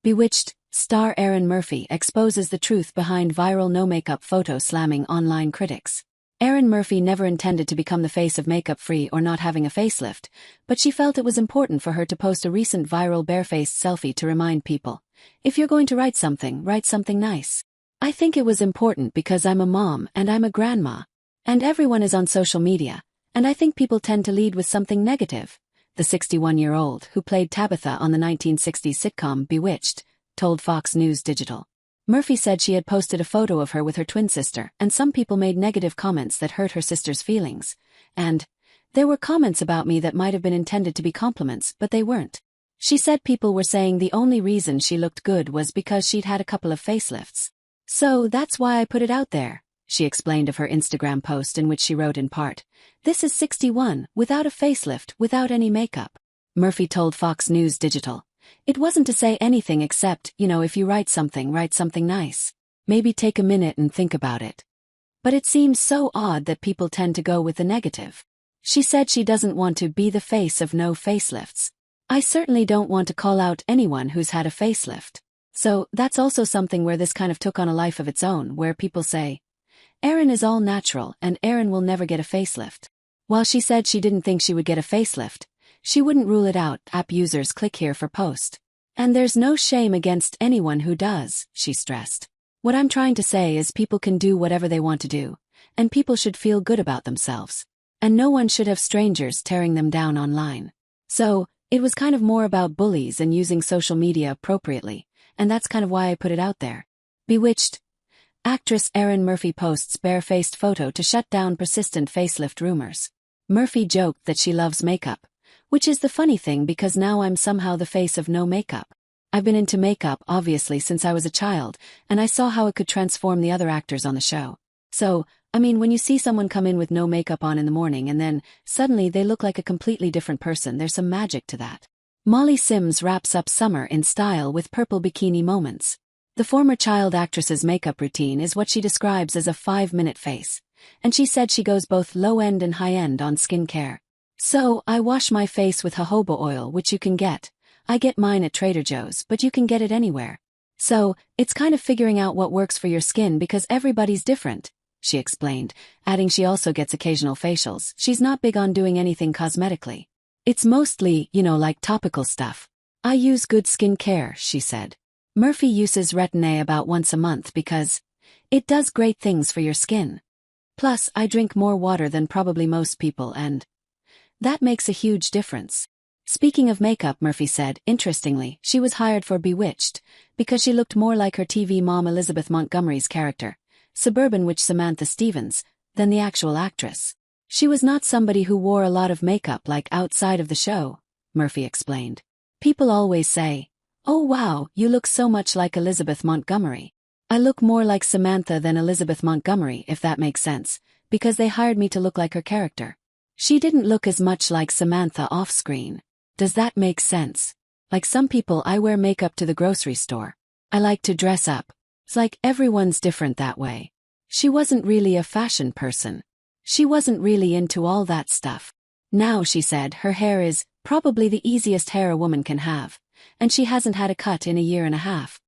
Bewitched star Erin Murphy exposes the truth behind viral no-makeup photo slamming online critics. Erin Murphy never intended to become the face of makeup-free or not having a facelift, but she felt it was important for her to post a recent viral barefaced selfie to remind people, if you're going to write something nice. I think it was important because I'm a mom and I'm a grandma. And everyone is on social media, and I think people tend to lead with something negative. The 61-year-old, who played Tabitha on the 1960s sitcom Bewitched, told Fox News Digital. Murphy said she had posted a photo of her with her twin sister, and some people made negative comments that hurt her sister's feelings. And there were comments about me that might have been intended to be compliments, but they weren't. She said people were saying the only reason she looked good was because she'd had a couple of facelifts. So that's why I put it out there, she explained of her Instagram post, in which she wrote in part, "This is 61, without a facelift, without any makeup." Murphy told Fox News Digital, "It wasn't to say anything except, if you write something nice. Maybe take a minute and think about it. But it seems so odd that people tend to go with the negative." She said she doesn't want to be the face of no facelifts. "I certainly don't want to call out anyone who's had a facelift. So that's also something where this kind of took on a life of its own, where people say, Erin is all natural and Erin will never get a facelift." While she said she didn't think she would get a facelift, she wouldn't rule it out. App users click here for post. "And there's no shame against anyone who does," she stressed. "What I'm trying to say is people can do whatever they want to do, and people should feel good about themselves. And no one should have strangers tearing them down online." So, it was kind of more about bullies and using social media appropriately, and that's kind of why I put it out there. Bewitched actress Erin Murphy posts barefaced photo to shut down persistent facelift rumors. Murphy joked that she loves makeup, which is the funny thing because now I'm somehow the face of no makeup. I've been into makeup obviously since I was a child, and I saw how it could transform the other actors on the show. So, when you see someone come in with no makeup on in the morning and then, suddenly they look like a completely different person, there's some magic to that. Molly Sims wraps up summer in style with purple bikini moments. The former child actress's makeup routine is what she describes as a 5-minute face, and she said she goes both low-end and high-end on skincare. "So, I wash my face with jojoba oil, which you can get. I get mine at Trader Joe's, but you can get it anywhere. So, it's kind of figuring out what works for your skin because everybody's different," she explained, adding she also gets occasional facials. She's not big on doing anything cosmetically. "It's mostly, like topical stuff. I use good skincare," she said. Murphy uses Retin-A about once a month because it does great things for your skin. "Plus, I drink more water than probably most people and that makes a huge difference." Speaking of makeup, Murphy said, interestingly, she was hired for Bewitched because she looked more like her TV mom Elizabeth Montgomery's character, Suburban Witch Samantha Stevens, than the actual actress. "She was not somebody who wore a lot of makeup like outside of the show," Murphy explained. "People always say, 'Oh wow, you look so much like Elizabeth Montgomery.' I look more like Samantha than Elizabeth Montgomery, if that makes sense, because they hired me to look like her character. She didn't look as much like Samantha off-screen. Does that make sense? Like some people, I wear makeup to the grocery store. I like to dress up. It's like everyone's different that way. She wasn't really a fashion person. She wasn't really into all that stuff. Now," she said, "her hair is probably the easiest hair a woman can have, and she hasn't had a cut in a year and a half.